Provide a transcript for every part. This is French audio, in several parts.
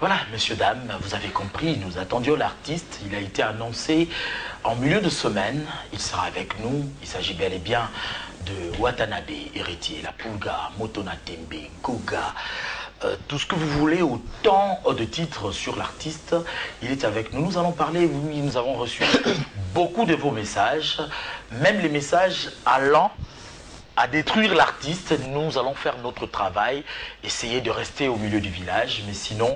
Voilà, messieurs, dames, vous avez compris, nous attendions l'artiste. Il a été annoncé en milieu de semaine. Il sera avec nous. Il s'agit bel et bien de Watanabe, héritier, la Pulga, Motona Tembe, Goga. Tout ce que vous voulez, autant de titres sur l'artiste, il est avec nous. Nous allons parler, oui, nous avons reçu beaucoup de vos messages, même les messages allant à détruire l'artiste. Nous allons faire notre travail, essayer de rester au milieu du village, mais sinon,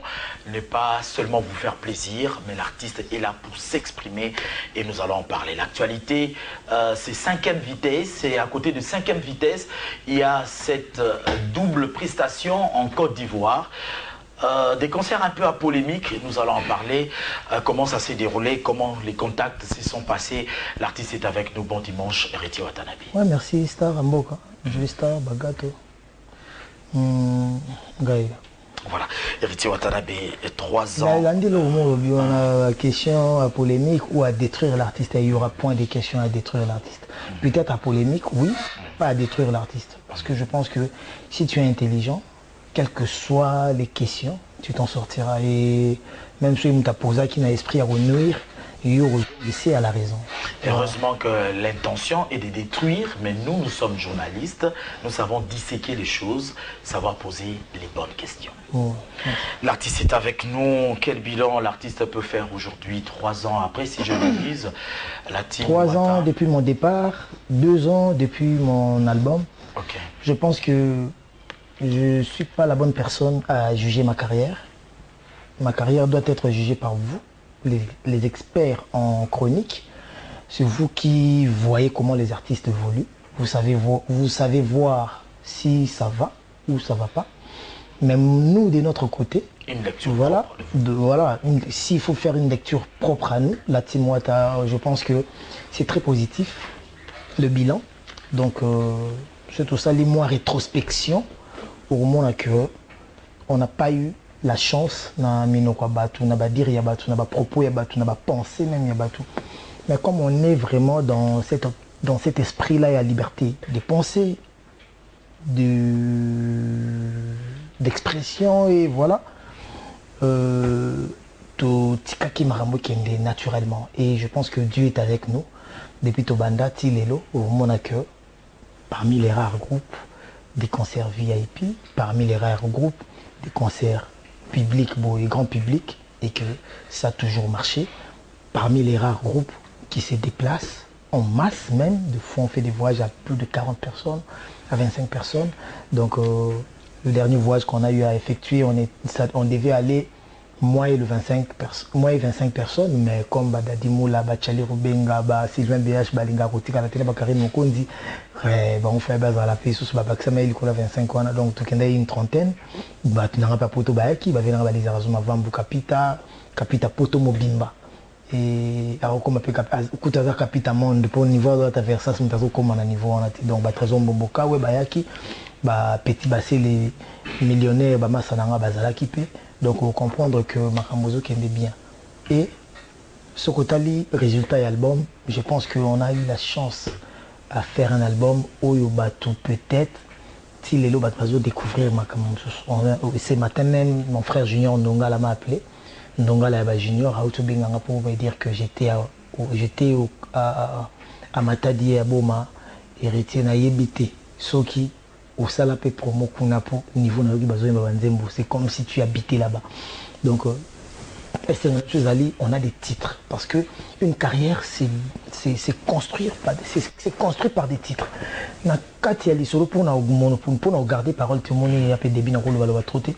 ne pas seulement vous faire plaisir, mais l'artiste est là pour s'exprimer et nous allons en parler. L'actualité, c'est 5e vitesse, et à côté de 5e vitesse, il y a cette double prestation en Côte d'Ivoire. Des concerts un peu à polémique, nous allons en parler, comment ça s'est déroulé, comment les contacts se sont passés. L'artiste est avec nous, bon dimanche, héritier Watanabe. Ouais, merci Star Amboka, je Star Bagato. Gaï. Voilà, héritier Watanabe, 3 ans. On a question à polémique ou à détruire l'artiste, il y aura point de questions à détruire l'artiste. Peut-être à polémique, oui, pas à détruire l'artiste. Parce que je pense que si tu es intelligent, quelles que soient les questions, tu t'en sortiras. Et même si tu as posé qui n'a esprit à renuire, il y a la raison. Heureusement que l'intention est de détruire, mais nous, nous sommes journalistes, nous savons disséquer les choses, savoir poser les bonnes questions. Oh. L'artiste est avec nous. Quel bilan l'artiste peut faire aujourd'hui, 3 ans après, si je le dis la team 3 ans depuis mon départ, 2 ans depuis mon album. Okay. Je pense que je ne suis pas la bonne personne à juger ma carrière. Ma carrière doit être jugée par vous, les experts en chronique. C'est vous qui voyez comment les artistes évoluent. Vous savez voir si ça va ou ça ne va pas. Même nous, de notre côté, une lecture voilà, propre. S'il faut faire une lecture propre à nous, la Team Wata, je pense que c'est très positif, le bilan. Donc, c'est tout ça, les mois rétrospection. Au moment que on n'a pas eu la chance na minokwa batu na ba dire ya batu na ba propos ya batu na ba pensée même ya batu, mais comme on est vraiment dans cet esprit là, il y a liberté de penser, d'expression, et voilà, to tikaki marambo kende naturellement. Et je pense que Dieu est avec nous depuis Tobanda Tilelo au moment que parmi les rares groupes des concerts VIP, parmi les rares groupes des concerts publics, beau et grand public, et que ça a toujours marché. Parmi les rares groupes qui se déplacent en masse même, de fois on fait des voyages à plus de 40 personnes, à 25 personnes. Donc le dernier voyage qu'on a eu à effectuer, on devait aller moi et 25 personnes, mais comme Badadi Moula, Bachali Rubenga, Sylvain BH, Balinga Kotika, la télé Bakari Mokondi, on fait base à la paix, sous Babaksama, il y a 25 ans, donc tout le monde a une trentaine. Tu n'as pas Poto Baeki, tu n'as pas les Arazuma Vambu Kapita Poto Mobimba. Et alors, comme on peut Kapita Monde, pour le niveau de la Versace, on a comme un niveau, donc Trésor Mbomboka, Bayaki, Petit Bassé, les millionnaires, Massananga, Bazalaki. Donc, on comprendre que Makamozo qui aimait bien. Et ce côté résultat et album, je pense qu'on a eu la chance à faire un album où Yobatou peut-être, si les lots découvrir Makamozo. Ce matin même, mon frère Junior Ndonga m'a appelé. Ndonga Laba Junior, pour me dire que j'étais à Matadi et à Boma, héritier na Yebite, Soki. Au salapé promo Kunapo, niveau c'est comme si tu habitais là-bas. Donc, on a des titres. Parce que une carrière, c'est construit par des titres. Quand il y a les solos pour nous garder parole, tout le monde est un peu débile, on va trotter.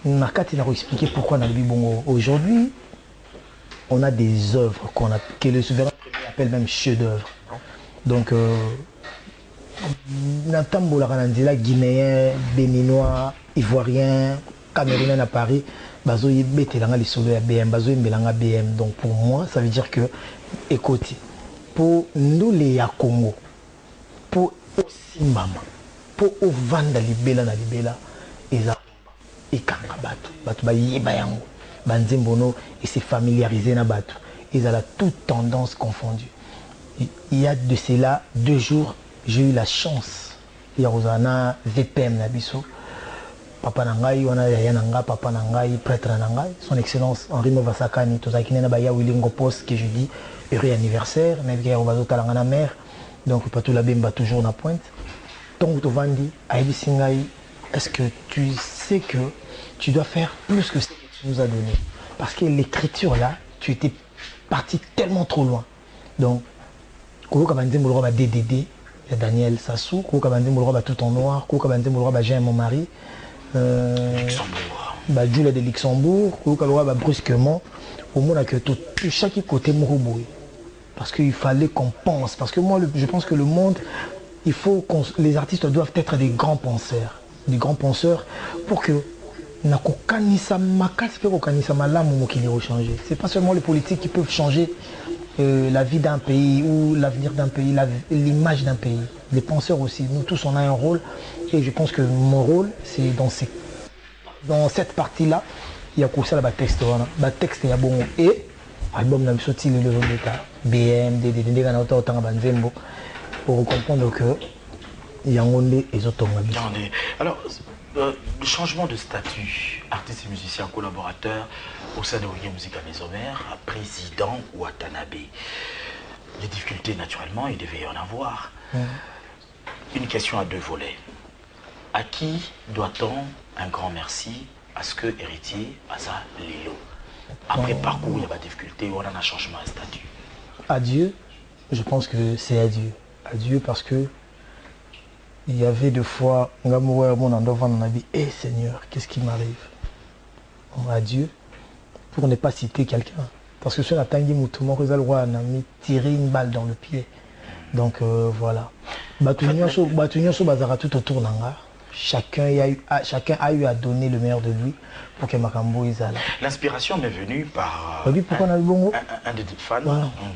Il a expliqué pourquoi on a le bon. Aujourd'hui, on a des œuvres que le souverain appelle même chefs-d'œuvre. Donc, Natambola Ranandila, Guinéen, Béninois, Ivoirien, Camerounais à Paris, Bazoye Betelanga les solos à BM, Bazoye Mbelanga BM. Donc pour moi, ça veut dire que, écoutez, pour nous les à Congo, pour aussi maman, pour au Vanda Libela na Libela, et Kanga Batu, Bayango, Banzembono, et s'est familiarisé na Batu. Ils ont toute tendance confondue. Il y a de cela 2 jours. J'ai eu la chance, il y a Rosana, VPM Nabiso, papa nangai wana yaya nanga papa nangai prêtre nangai son excellence Henri Movasakani tozakine na baya Wilingo Post que je dis heureux anniversaire na bia obazo talanga na mère donc pas tout la bimba toujours na pointe donc tovandi aibi singai est-ce que tu sais que tu dois faire plus que ce que tu nous as donné parce que l'écriture là tu étais parti tellement trop loin donc koko kabandi mo ba DDD il y a Daniel Sassou, Kouka Bandé Moulroba tout en noir, Kouka Bandé Moulroba j'ai mon mari, Jules de Luxembourg, Kouka Moulroba brusquement, au moins que tout chaque côté Mourouboui. Parce qu'il fallait qu'on pense, parce que moi je pense que le monde, il faut les artistes doivent être des grands penseurs pour que c'est pas seulement les politiques qui peuvent changer la vie d'un pays ou l'avenir d'un pays, l'image d'un pays. Les penseurs aussi, nous tous on a un rôle et je pense que mon rôle c'est dans cette partie-là, il y a ça là texte, texte il y a bon et album n'a sorti le d'état BM des pour comprendre que il y a un rôle et autres. Alors le changement de statut, artiste et musicien collaborateur au sein de Wenge Musica Maison-Mère, président Watanabe. Les difficultés, naturellement, il devait y en avoir. Une question à deux volets. À qui doit-on un grand merci à ce que héritier, à ça, Lilo? Après parcours, il y a pas de difficulté, on a un changement de statut. À Dieu, je pense que c'est à Dieu. À Dieu parce que il y avait deux fois, eh Seigneur, qu'est-ce qui m'arrive? À Dieu, pour ne pas citer quelqu'un. Parce que sur la tangi Moutouma, Roi a mis tiré une balle dans le pied. Donc voilà. Tout autour d'Anga. Chacun a eu à donner le meilleur de lui pour que Makambo Izala. L'inspiration m'est venue par un des fans,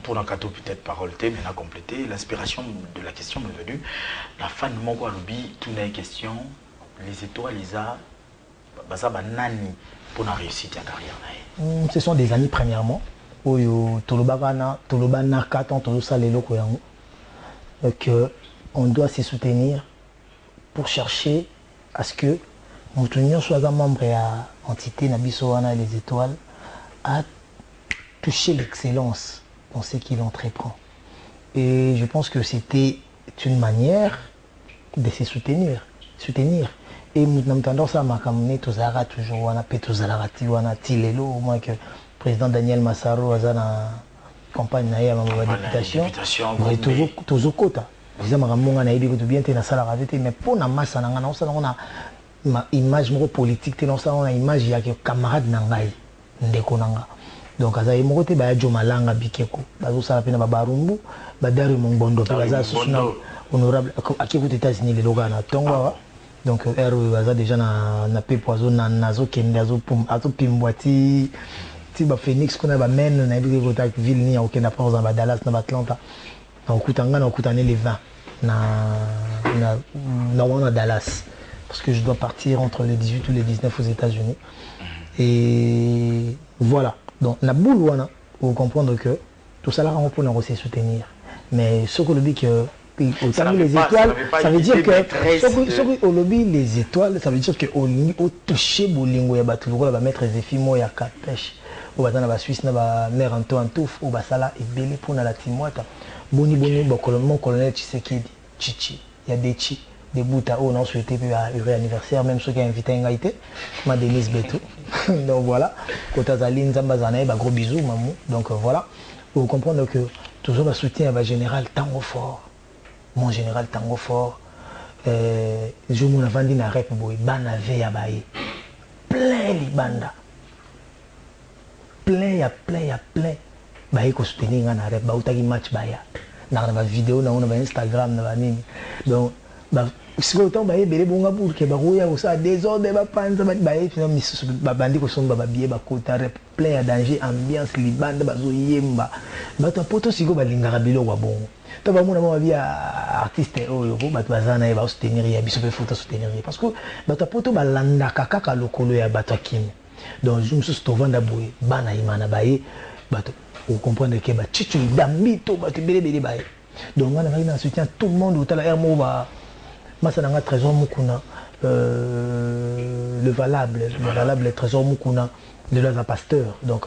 pour l'encato peut-être parole mais n'a complété. L'inspiration de la question m'est venue. La fan de Mongo Alubi, tout n'est question, les étoiles, les a, nani pour la réussite de la carrière. Ce sont des amis premièrement. Que on doit se soutenir pour chercher à ce que Moutounion soit un membre à entité Nabisoana les étoiles à toucher l'excellence dans ce qu'il entreprend. Et je pense que c'était une manière de se soutenir. Et nous avons tendance à m'amener Tozara toujours, on a Petozarati, on a Tilelo, au moins que le président Daniel Massaro a la campagne naïa ma députation, mais toujours quota. Les Amaramons na ibi bien te na sala ravete, mais pour na massa na on a ma image politique, on a image ya que camarade nangai ndeko nanga. Donc aza emote ba jo malanga bikeko, bazo sala pena ba barumbu, ba daru mongbondo pe baza susuna honorable akikuta États-Unis les logana tongo. Donc ero baza déjà na pe poison na nazo kende azo pimbwati ti ba Phoenix qu'on a ba men na ibi ko ta ville ni au Kenya par exemple Dallas na Atlanta. Na okutanga na okutane les 20 na Dallas parce que je dois partir entre les 18 ou les 19 aux États-Unis. Et voilà. Donc na boulwana pour comprendre que tout ça là on peut nous soutenir. Mais ce que le dit que au les étoiles, ça veut dire que ce au lobby les étoiles, ça veut dire que au toucher bolingo ya batuloko ba mettre Zefimo ya Kapèche au batana ba Suisse na ba mère Antoine Touf au basala ebele pour na la timwata. Boni mon colonel Tshisekedi Chichi, il y a des chi des bouta on a souhaité heureux anniversaire même ceux qui ont invité Ngaïté ma Denise Betou. Donc voilà, Kota Zaline Zambazana ba gros bisous maman. Donc voilà, vous comprendre que toujours le soutien à général Tango Fort. Mon général Tango Fort, je m'en avais dit à rep boy, bana veya baye, plein les bandas, plein, baye ko soutenir ngana rep, ba utaki match baya, na ba vidéo na on ba Instagram na ba nini, donc ba si autant baye bele bonga pour que ba roya ko ça désordre ba panza ba baye ba bandi ko somba ba biye ba kota rep, plein à danger ambiance li banda ba zo yemba, ba to poto siko ba lingara bilo kwa bongo. Tu vas voir un artiste tu vas soutenir ya biso pe foto soutenir parce que bato poto balanda kaka lokolo ya bato kim donc je me suis vendre boye bana imana baye bato vous comprenez que ba chichu dambito bato bele baye donc on a soutien tout le monde au tala mo ba masa nanga trésor mukuna le valable, le trésor Mukuna, le la pasteur. Donc,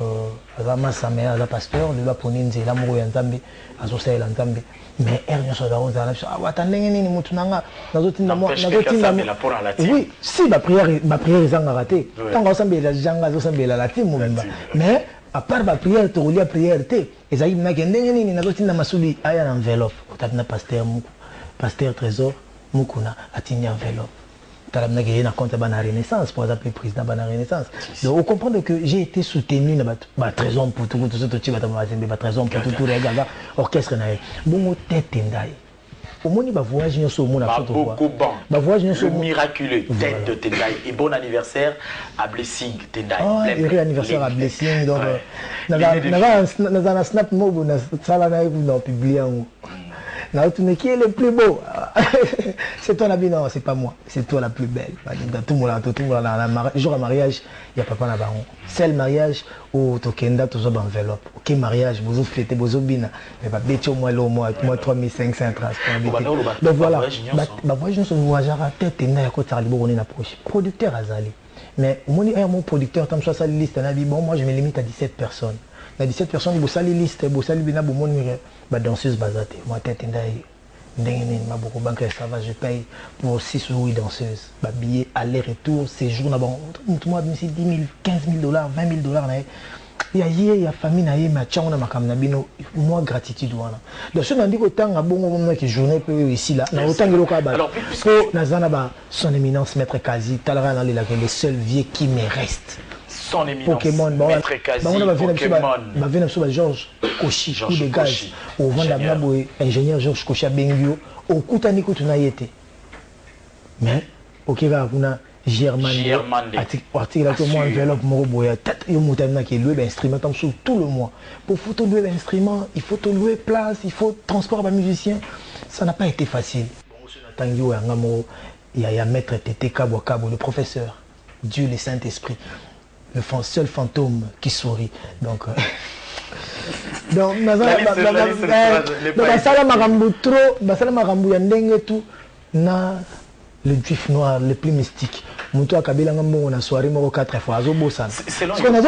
Rama Samé, la pasteur, le la Poninze, la Mouro Yanzambe, Azosé Lanzambe. Mais Ernest Sodaron, ah, attendez, ni Mutunanga, oui, si ma prière est en raté. Tant qu'on s'en la janga, la team, mais à part ma prière, tu relis la prière, et ça y est, n'a masuli, a une enveloppe, au pasteur trésor, Mukuna, a une enveloppe. Tu as un compte à la Renaissance, pour exemple, le président de la Renaissance. Donc, on comprend que j'ai été soutenu dans la trésor pour tout ce que tu vas te trésor pour tout le gaga, orchestre. Bon, tête tendai. Au moins, il va voyager sur le monde. Le miraculeux tête de Tendai. Et bon anniversaire à Blessing Tendai. Oh, heureux anniversaire à Blessing. Donc, dans un snap mob, dans un publié. Qui est le plus beau? C'est toi la vie, non, c'est pas moi. C'est toi la plus belle. Tout le monde, jour à mariage, il n'y a pas de baron. C'est le mariage où tu as toujours enveloppe. Ok, mariage, vous fêtez, vous bina. Mais pas bêter au moins 3500 transports. Donc voilà. Voyage, nous sommes à tête et n'a pas de approche. Producteur Azali. Mais mon producteur, tant que ça, liste, moi je me limite à 17 personnes. Il y a 17 personnes qui ont une liste, qui ont une danseuse basate. Moi, tête, je paye pour 6 ou 8 danseuses. Billets, aller-retour, séjour, moi, je me suis dit 10 000, 15 000 $, 20 000 $. Il y a famille, moi, gratitude. Donc, si on dit que journée ici, là, son éminence, maître Kazi, le seul vieux qui me reste. Son éminence, Pokémon, maître Kazi, Pokémon. Georges Kochi, coup de gaz. Au Vandamna, ingénieur Georges Kochi à Bengio, au Koutani Koutunaïete. Mais, ok, on a Germain, article que moi, enveloppe, Moroboya, tête, il y a qui loué l'instrument tout le mois. Pour photo louer l'instrument, il faut louer place, il faut transport à musicien. Ça n'a pas été facile. Il y a maître Tété Kabo Kabo, le professeur, Dieu le Saint-Esprit. Le seul fantôme qui sourit. Donc, le juif noir le plus mystique. Moutou Kabila on a soirée 4 fois. C'est parce qu'on a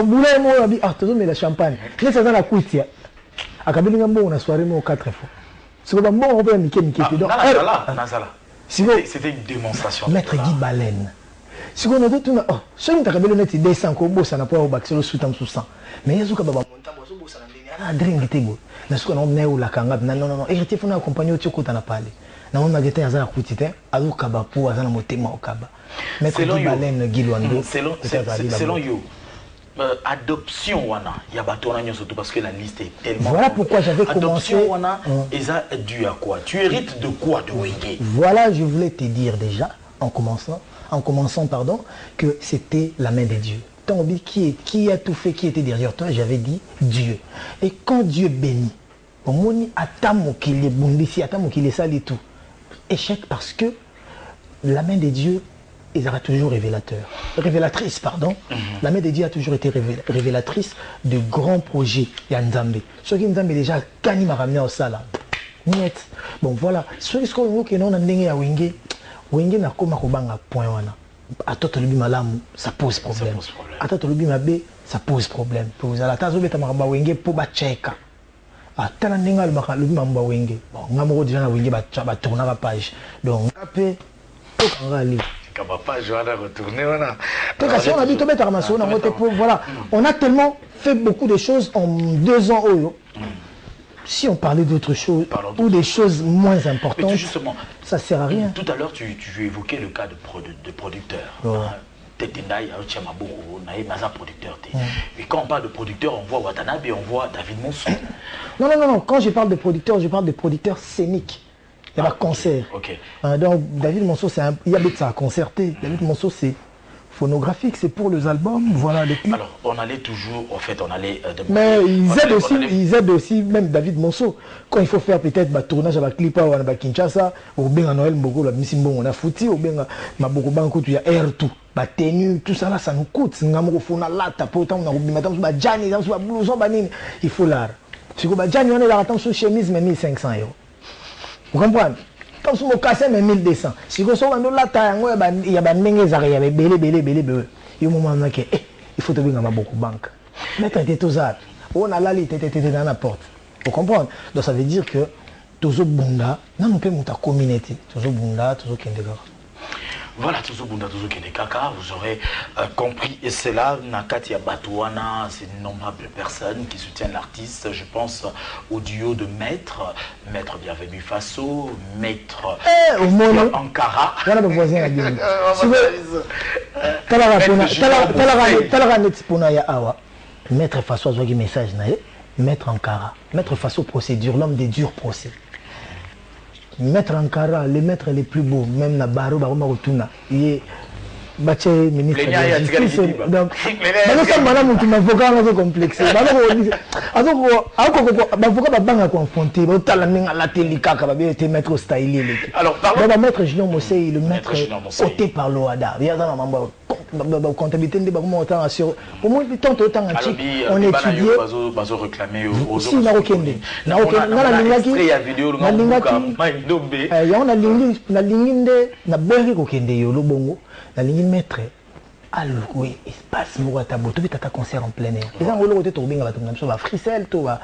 boulé la champagne. Mais ça dans la couille. À Kabila on a soirée 4 fois. C'est comme bon on peut c'était une démonstration. Maître Guy Baleine. Si on a dit tout, si on a dit 200 kobos, ça n'a pas au sous 100. Mais il y a des gens qui ont dit non, héritier, il faut accompagner au Tchoko, tu n'as pas allé. Non, on a dit à Koutite, à l'Okaba pour à Motema Okaba. Maître Guy Baleine, Guy Luando. Selon you, adoption, il y a bâtonné surtout parce que la liste est tellement. Voilà pourquoi j'avais commencé. Adoption, et ça est dû à quoi? Tu hérites de quoi de Wenge? Voilà, je voulais te dire déjà, en commençant, que c'était la main de Dieu. Qui a tout fait, qui était derrière toi? J'avais dit Dieu. Et quand Dieu bénit, au moins, attends qu'il est bon ici, attends qu'il est sale et tout. Échec parce que la main de Dieu est toujours révélatrice, pardon. La main de Dieu a toujours été révélatrice de grands projets. Yanzambe. Ce qui Nzambe déjà, quand il m'a ramené au sala. Net. Bon voilà. Ce qui est que nous avons dit, Wenge na koma kobanga point wana. Atoto lobi malamu, ça pose problème. Atoto lobi mabe, ça pose problème. Pour vous ala tazo beta makamba Wenge po ba cheka. Atala ndinga lobi mamba Wenge. Bon, ngamoko déjà na Wenge ba tourner la page. Donc apé to kanga li. Kaba page wana retourner wana. Parce que si on a dit to beta ramasso na moté pour voilà, on a tellement fait beaucoup de choses en 2 ans oyo. Si on parlait d'autres choses ou des choses moins importantes, justement, ça ne sert à rien. Tout à l'heure, tu évoquais le cas de producteur. Producteur. Et quand on parle de producteur, on voit Watanabe et on voit David Monson. Non. Quand je parle de producteur, je parle de producteur scénique. Il y a un concert. Okay. Donc, David Monson, il y a ça à concerter. David Monson, c'est phonographique, c'est pour les albums, voilà les clips. Alors, on allait toujours, en fait, mais ils aident aussi, même David Monceau, quand il faut faire peut-être un tournage à la clip à Kinshasa, ou bien à Noël Mogo, la Missimbo, on a foutu, ou bien à Bogobanko, il y a air tout, la tenue, tout ça là, ça nous coûte. Il faut l'art. Si vous avez une chemise, mais 1500 €. Vous comprenez? Comme si mon casse mais 1200. Si vous avez là il y a des gens qui ont belé. Il moment que il faut te bien beaucoup banque. Mettre tes tout ça. On a là les têtes dans la porte. Vous comprenez? Donc ça veut dire que toujours bunda, non on peut monter communauté. Toujours bunda, toujours kendega. Voilà, toujours bunda, toujours kendekaka. Vous aurez compris. Et c'est là, Nakati Batouana, c'est innombrables personnes qui soutiennent l'artiste. Je pense au duo de Maître, Maître Bienvenu Faso, Maître Ankara. Voilà le voisin à dire. Maître Faso a un message. Maître Ankara. Maître Faso procédure, l'homme des durs procès. Maître Ankara, le maître les plus beaux, même na Baro Baroma Rotuna. Il est Bache ministre de la Justice. Donc, ça m'a dit que avocat est complexé. Avocat va confronter. La télé, il maître stylé. Alors, maître Julien Mossé, le maître ôté par l'OADA. Il y a la comptabilité de autant sur au moins tant autant antique on étudie bazo réclamer aux si na okende na lingaki ya vidéo na linginde na beri kokende yo lobongo na lingi maître alors espace moko tabo to bitata concert en plein air eza ngolo kote to binga bato ngam ba frisel to ba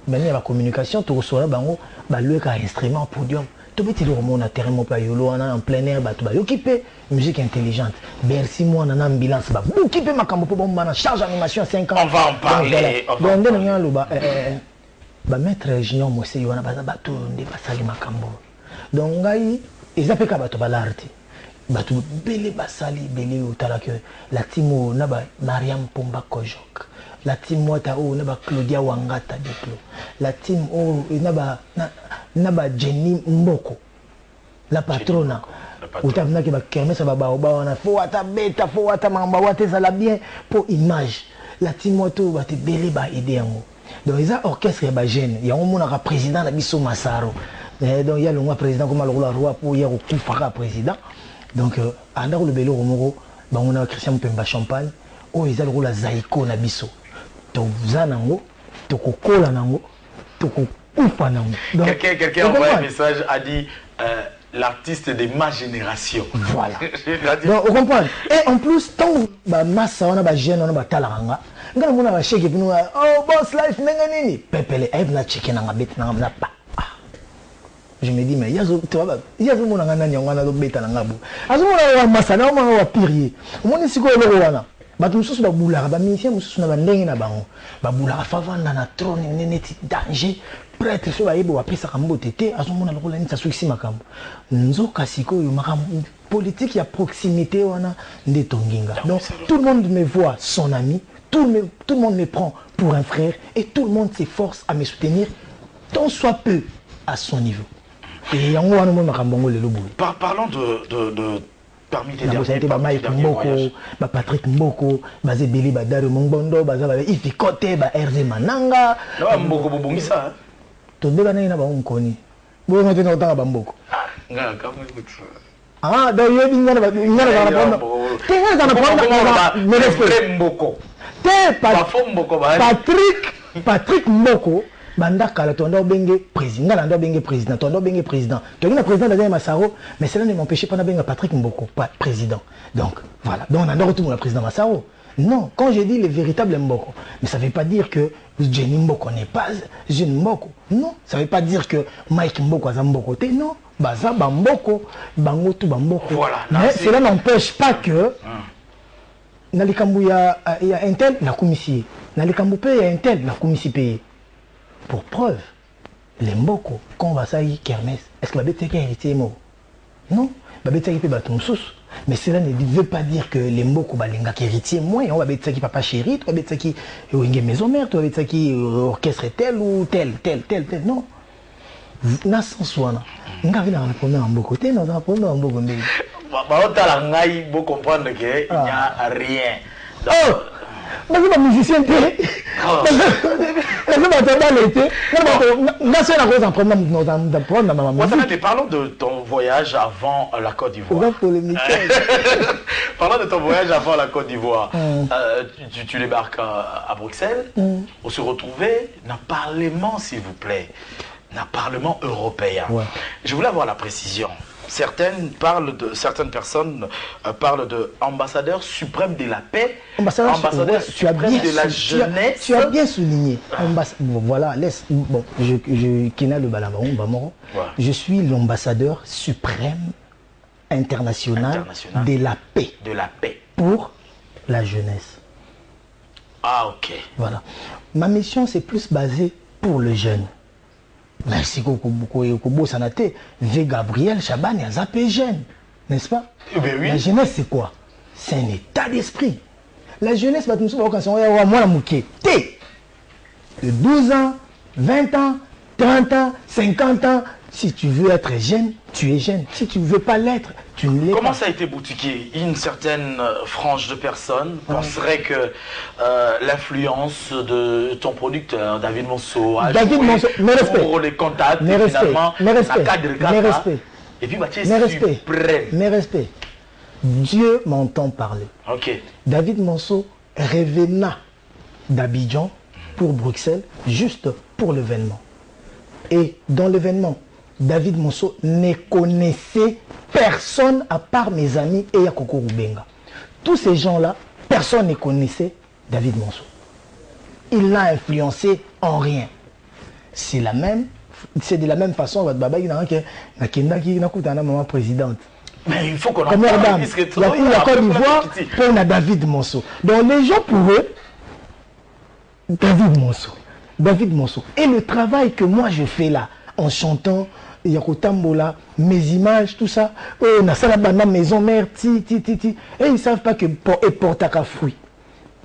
manière la communication to sola bango ba leka instrument podium. Tout petit roman a terrain mon payolo en plein air bateau occupé musique intelligente merci moi en ambulance ba occupé ma cambo pour bon charge animation 5 ans on va en parler ba maître Junior Mossé yona ba bateau nde ba sali makambo donc ngai ezape ka bateau ba l'arti bateau belé ba sali belé utala que la timo na ba Mariam Pomba Kojok la team Mota o naba Claudia Wangata Diplo la team o naba Jenny Mboko la patrona utavna ki ba kermesa baba wana fo ata beta fo ata mamba wate ça la bien pour image la team Moto ba te belé ba aider yango donc ils a orchestre ba jeune ya on mona président la biso Masaro donc il y a le président comme le roi pour hier au kufaka président donc anda le belo romoro ba on a Christian Pemba Champagne o ils a le rôle Zaiko na biso Quelqu'un a envoyé un message, a dit l'artiste de ma génération. Voilà. Donc, on comprend. Et en plus, tant que massa on a jeune on a talaranga, ngana mona ba shake puis oh boss life nenga nini pepele e na chicken nga bet na pa. Je me dis mais yazo tu vois yazo mona ngana nyanga na lo beta na ngabu. Azo mona massa na mona wa pirier. Moni siko lo wana. Bato mususu babulaka bamisien mususu na bandenge na bango babulaka favanda na trône neti danger prêtre so bayebo bapesaka mbote te azomona lokola nini asukisi makambo nzoka sikoyo makambo politique ya proximité wana nde tonginga donc tout le monde me voit son ami tout le monde me prend pour un frère et tout le monde s'efforce à me soutenir tant soit peu à son niveau et yango wana mo makambo ngo lelo boye parlons de parmi tes Mike Mboko, Patrick Mboko, Bazé Billy Badaro Mongbondo, Baza Ifi Kote, Hervé Mananga. Non, Mboko Bobongisa. Tout le monde n'a pas un connu. Vous avez maintenant autant à Bamboko. Ah, d'ailleurs, il n'y a pas de Patrick Mboko. Banda kala tondo benge président lando benge président tondo benge président tondo président de Massaro mais cela ne m'empêchait pas de benga Patrick Mboko pas président donc voilà donc on a retourné le président Massaro non quand j'ai dit le véritable Mboko mais ça veut pas dire que Jenny Mboko n'est pas Jeune Mboko non ça veut pas dire que Mike Mboko a Mboko non baza Bamboko bango tout Bamboko voilà, mais cela n'empêche pas que na likambu ya un tel na commissie na likambu pe ya un tel na commissie payé. Pour preuve, les Mboko, quand on va ça y kermesse, est-ce que Babette est héritier mot? Non, Babette est baton sous. Mais cela ne veut pas dire que les Mboko balinga héritier moins. On va Babette qui papa chéri, toi Babette qui est maison mère, toi Babette qui orchestre tel ou tel. Non. Na sans soin. On va venir répondre en Mboko. T'es dans un problème en Mboko. On t'a l'angaï pour comprendre qu'il n'y a rien. Oh! Mais c'est pas musicien, tu es. Parlons de ton voyage avant la Côte d'Ivoire. Parlons de ton voyage avant la Côte d'Ivoire. Tu débarques à Bruxelles. On se retrouvait dans le Parlement, s'il vous plaît. Un Parlement européen. Ouais. Je voulais avoir la précision. Certaines personnes parlent de ambassadeur suprême de la paix, Ambassadeur suprême de la jeunesse. Tu as bien souligné. Bon, voilà, bon, Kena le Balabaron, je suis l'ambassadeur suprême international de la paix. De la paix. Pour la jeunesse. Ah, ok. Voilà. Ma mission, c'est plus basée pour le jeune. Merci beaucoup, Sanate. V. Gabriel Chaban et Azapé jeune. N'est-ce pas? Ben oui. La jeunesse, c'est quoi? C'est un état d'esprit. La jeunesse, moi, de 12 ans, 20 ans, 30 ans, 50 ans. Si tu veux être jeune, tu es jeune. Si tu ne veux pas l'être, tu ne l'es pas. Comment ça a été boutiqué? Une certaine frange de personnes penserait que l'influence de ton producteur, David Monceau, a joué pour les contacts, finalement, mes respects. Et puis, mes respects. Dieu m'entend parler. Ok. David Monceau revenait d'Abidjan pour Bruxelles, juste pour l'événement. Et dans l'événement, David Monceau ne connaissait personne à part mes amis et Yakoko Rubenga. Tous ces gens-là, personne ne connaissait David Monceau. Il l'a influencé en rien. C'est de la même façon que Baba maman présidente. Mais il faut qu'on en parle. parle. Il y a Côte d'Ivoire pour David Monceau. Donc les gens pour eux, David Monceau. Et le travail que moi je fais là, en chantant, Yakotambola, mes images, tout ça, on a ça là-bas, maison mère, et ils ne savent pas que porte à fruit.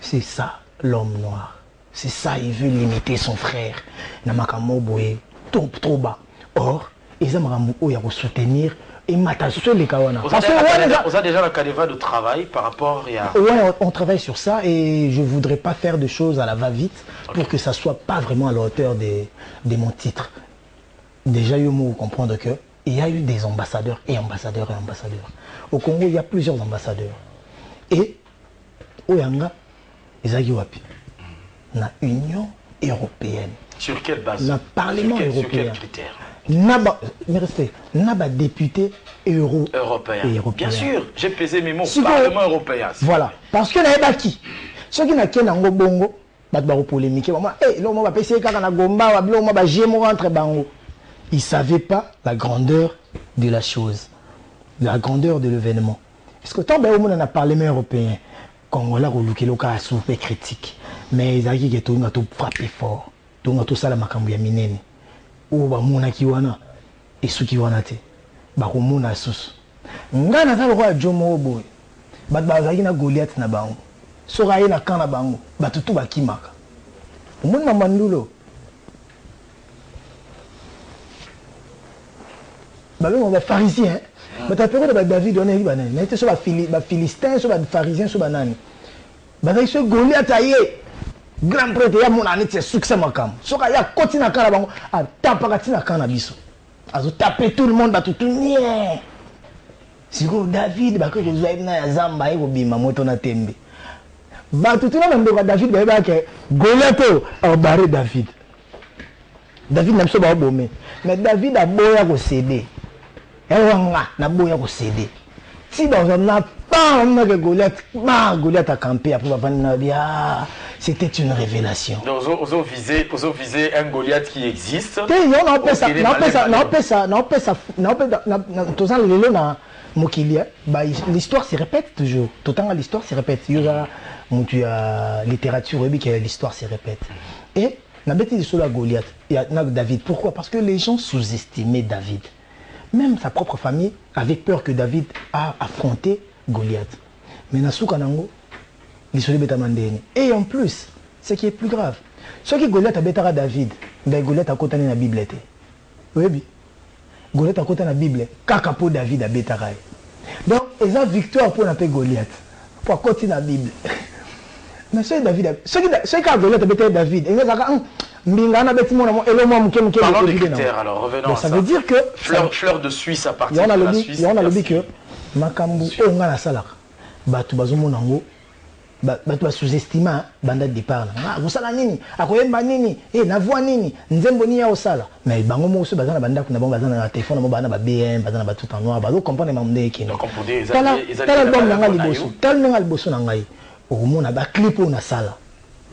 C'est ça l'homme noir. C'est ça, il veut limiter son frère. Namakamoboé, trop bas. Or, ils aiment soutenir. Et on a déjà le cadre de travail par rapport à... Ouais, on travaille sur ça et je ne voudrais pas faire de choses à la va-vite pour que ça ne soit pas vraiment à la hauteur de mon titre. Déjà, il faut comprendre qu'il y a eu des ambassadeurs. Au Congo, il y a plusieurs ambassadeurs. Et au Yanga, ils ont la Union européenne. Sur quelle base? Le Parlement européen. Sur quels critères? Naba député européen. Bien sûr, j'ai pesé mes mots. Parlement européen. Voilà. Parce que n'a qui ceux qui n'ont pas bongo, polémique. Ils ne savaient pas la grandeur de la chose, la grandeur de l'événement. Parce que tant qu'on a un Parlement européen, Congolais a souffert critique, mais ils ont frappé fort. Ils ont ça la makambu ya minene. Ou bamuna kiwana esu kiwana te bakomuna susu ngana za roi Jomo boy bat bazaki na Goliath na bango soka ye na kana bango batutu bakimaka umuna mandulo babengo ba pharisien batapeko de David on est banani na été so ba philistin so ba pharisien so banani bazaki so Goliath aye grand prêtre ya mona neti succès makam soka ya koti na kana bango atapaka tina kana biso azo taper tout le monde ba tout nie siko David ba ko jozo na ya zamba eko bima moto na tembe ba tout na ndo David ba ke Goliath au barré David na mso ba bomé mais David a boya ko céder elwanga na boya ko céder si dans un pas que Goliath a campé après bien c'était une révélation. Donc, vous avez visé un Goliath qui existe. L'histoire se répète toujours. Tout le temps, l'histoire se répète. Il y a la littérature, l'histoire se répète. Et on a bêté sur la Goliath. Il y a David. Pourquoi? Parce que les gens sous-estimaient David. Même sa propre famille avait peur que David a affronté Goliath. Mais Nasukanango, et en plus, ce qui est plus grave, ce qui Goliath a bêté à David, ben Goliath a côté dans la Bible. Oui, Goliath a côté dans la Bible. Kakapo David a bêté. Donc, ils ont victoire pour la Goliath. Pour côté dans la Bible. Mais ce David, ce qui a Goliath a bêté David, il parlons des critères alors, revenons à ça. Ça veut dire que fleur de Suisse à partir de la Suisse. Il y en a le que Makambu on a la salak. Batu bazomona ngo sous-estimé banda de départ ah osala nini akoyemba nini na voix nini nzembo ni ya osala mais bango mo so bazana banda kuna bango bazana na téléphone mo bana ba BM bazana ba tout en noir bazo comprendre mamde ekino tala album nanga liboso tala nanga liboso na ngai okomona ba clip na sala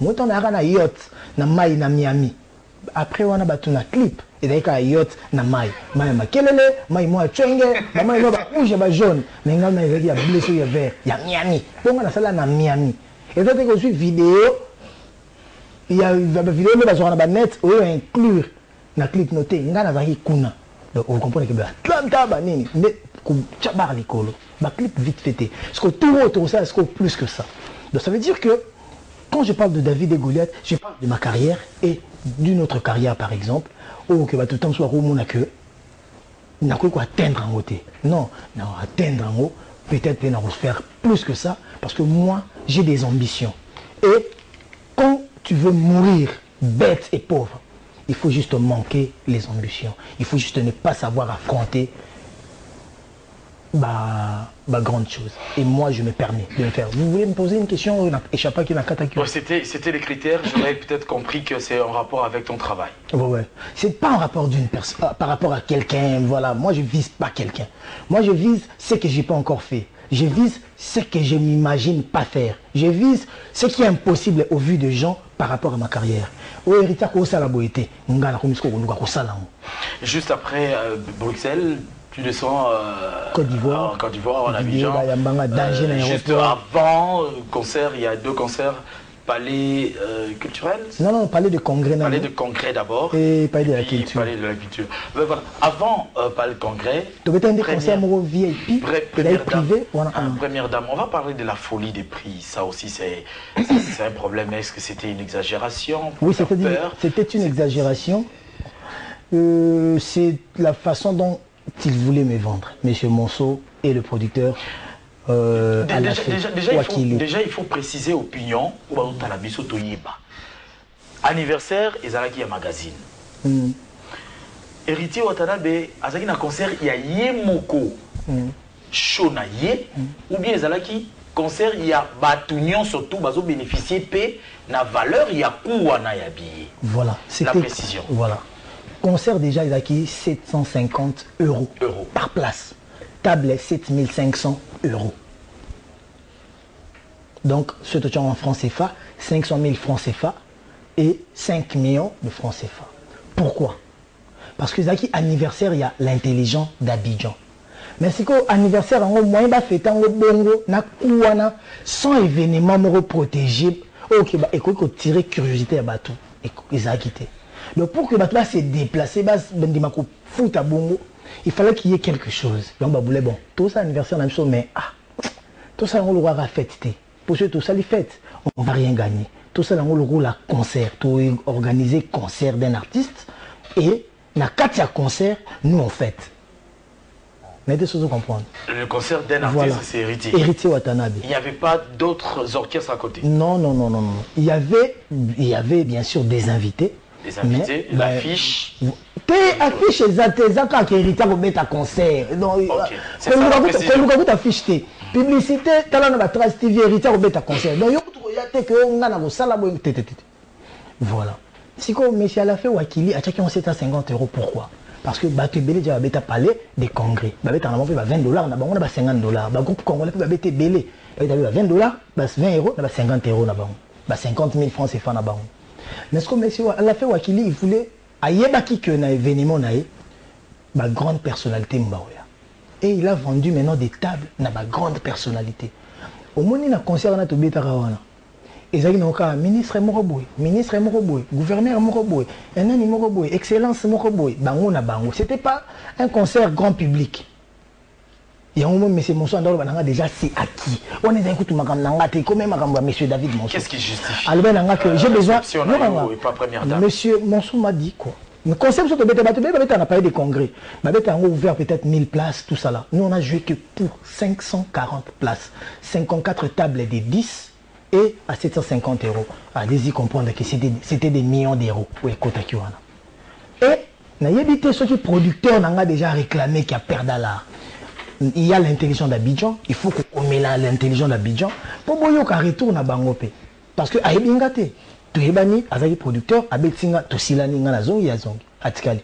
moto na kana yacht na mai na Miami après wana batu na clip et d'ailleurs yacht na mai makelele mai mo chenge mai no ba rouge ba jaune mais ngal na ya bleu sur ya vert ya Miami bonga na sala na Miami et ça que je vidéo il y a une vidéo mais sur na net ou inclure na clip noté ngana zaki kuna donc on comprend que ba Atlanta ba nini mais comme chabar likolo ba clip vite fêté parce que tout autour ça est plus que ça donc ça veut dire que quand je parle de David et Goliath je parle de ma carrière et d'une autre carrière par exemple ou que tout le temps soit au monde que n'a quoi atteindre en haut non atteindre en haut peut-être peut faire plus que ça parce que moi j'ai des ambitions et quand tu veux mourir bête et pauvre il faut juste manquer les ambitions il faut juste ne pas savoir affronter grande chose. Et moi, je me permets de le faire. Vous voulez me poser une question échappée qui n'a qu'à C'était les critères. J'aurais peut-être compris que c'est en rapport avec ton travail. Ouais. C'est pas en rapport d'une personne, par rapport à quelqu'un. Voilà. Moi, je vise pas quelqu'un. Moi, je vise ce que j'ai pas encore fait. Je vise ce que je m'imagine pas faire. Je vise ce qui est impossible au vu des gens par rapport à ma carrière. Juste après Bruxelles, tu descends Côte d'Ivoire, en Abidjan. Juste avant concert, il y a 2 concerts. Palais culturel. Non, palais de congrès. Palais de congrès d'abord. Et palais de la culture. Palais de la culture. Mais voilà. Avant palais de congrès. Tu veux un concert VIP première privé. Voilà. Première dame. On va parler de la folie des prix. Ça aussi c'est un problème. Est-ce que c'était une exagération? Oui, c'était une exagération. C'est la façon dont il voulait me vendre, Monsieur Monceau et le producteur. Déjà, il faut préciser opinion. Anniversaire, ils allaient à magazine. Héritier Watanabe, azaki na concert, il y a Yemoko, show na ye, ou bien ils allaient concert, il y a Batunion surtout, bazo bénéficier p na valeur, il y a Kouwana yabi. Voilà, la précision. Voilà. Concert déjà, il a acquis 750 euros par place. Table 7500 euros. Donc, ce que tu as en francs CFA, 500 000 francs CFA et 5 millions de francs CFA. Pourquoi? Parce que Zaki anniversaire, il y a l'intelligent d'Abidjan. Mais c'est qu'anniversaire, en moyen de fêter en bongo, na kouana, sans événement protégé, ok, bah, écoute, tirer curiosité à Batou, et ils ont quitté. Donc pour que Batou se déplace, foot à bongo, il fallait qu'il y ait quelque chose. Donc bah bon, tout ça anniversaire, même chose, mais tout ça on le va fêter. Pour tout ça les fêtes, on va rien gagner. Tout ça on le rôle à concert, tout organiser concert d'un artiste et na katia concert, nous on fête. Mais des choses à comprendre. Le concert d'un artiste, voilà. C'est Héritier. Héritier Watanabe. Il n'y avait pas d'autres orchestres à côté. Non. Il y avait bien sûr des invités. Des invités, l'affiche. T'es affiche exactement quand Héritier va mettre un concert. Donc, c'est ça la précision. Quand tu affiches tes publicité, tu as la trace TV, Héritier va mettre un concert. Donc, il y a que voilà. Si comme monsieur a fait Wakili, à chacun on 750 euros, pourquoi? Parce que Bato Belé déjà a parlé des congrès. Babet en avant fait $20, on a $50. Le groupe congolais peut Babet Belé. Il a $20, 20 euros, on a 50 euros, 50 000 francs c'est fan. Mais ce que monsieur a fait Wakili, il voulait ayebaki que na événement na ba grande personnalité Mbaoya. Et il a vendu maintenant des tables na ba grande personnalité. Au moins il a concert na to beta rawana. Ezaki na ministre Moroboy, gouverneur Moroboy, Moroboy, excellence Moroboy, bango na bango. C'était pas un concert grand public. Il y a un moment, monsieur Monceau, déjà c'est acquis. On est un coup de makamnanga, t'es comme même monsieur David Monceau. Qu'est-ce qui justifie? Alors, j'ai besoin. Non, monsieur Monceau m'a dit quoi? Le concept sur le BT, on a parlé des congrès. BT a ouvert peut-être 1000 places, tout ça là. Nous, on a joué que pour 540 places. 54 tables des 10. Et à 750 euros. Allez-y comprendre que c'était des millions d'euros. Et, ceux qui producteurs n'ont déjà réclamé qu'il y a perdu là. Il y a l'intelligence d'Abidjan. Il faut qu'on mélange l'intelligence d'Abidjan pour boyoka retour na bango pe parce que ayebinga te to yebani azali producteur abetinga to silani nga na zongi ya zongi atikali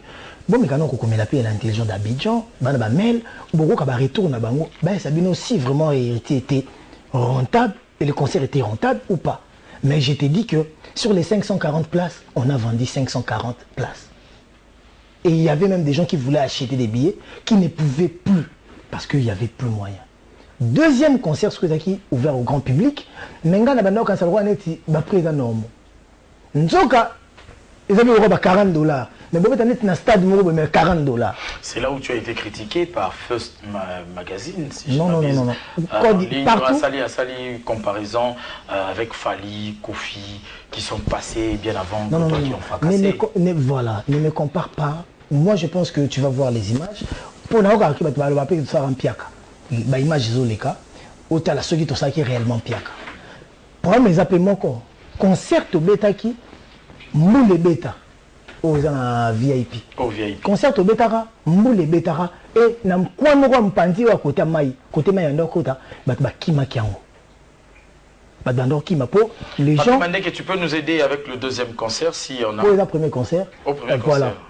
bon mekano ko komela pe l'intelligence d'Abidjan bana ba mail boko ka ba retour na bango ba sabino si vraiment hérité était rentable et le concert était rentable ou pas. Mais je t'ai dit que sur les 540 places, on a vendu 540 places. Et il y avait même des gens qui voulaient acheter des billets qui ne pouvaient plus parce qu'il n'y avait plus moyen. Deuxième concert, ce que qui ouvert au grand public, Menga na banda quand ça le neti ba prix à normal. Nzoka ils avaient eu 40 $. Mais bon, tu as un stade mais 40 $. C'est là où tu as été critiqué par First Magazine. Si non. Partout. Sali comparaison avec Fali, Kofi, qui sont passés bien avant que toi qui ont fracassé. Voilà, ne me compare pas. Moi, je pense que tu vas voir les images. Pour nous, tu vas faire un piaka. Les images sont les cas. Autant la qui est réellement piaka. Pour mes appels, concert au bêta qui moule bêta aux VIP. Au VIP. Concert au bêta moule bêta et nam quoi nous avons pandi à côté maï en côté bah kima kiango. Bah dans kima pour les gens. Que tu peux nous aider avec le deuxième concert si on a. Pour le premier concert. Au premier voilà. concert.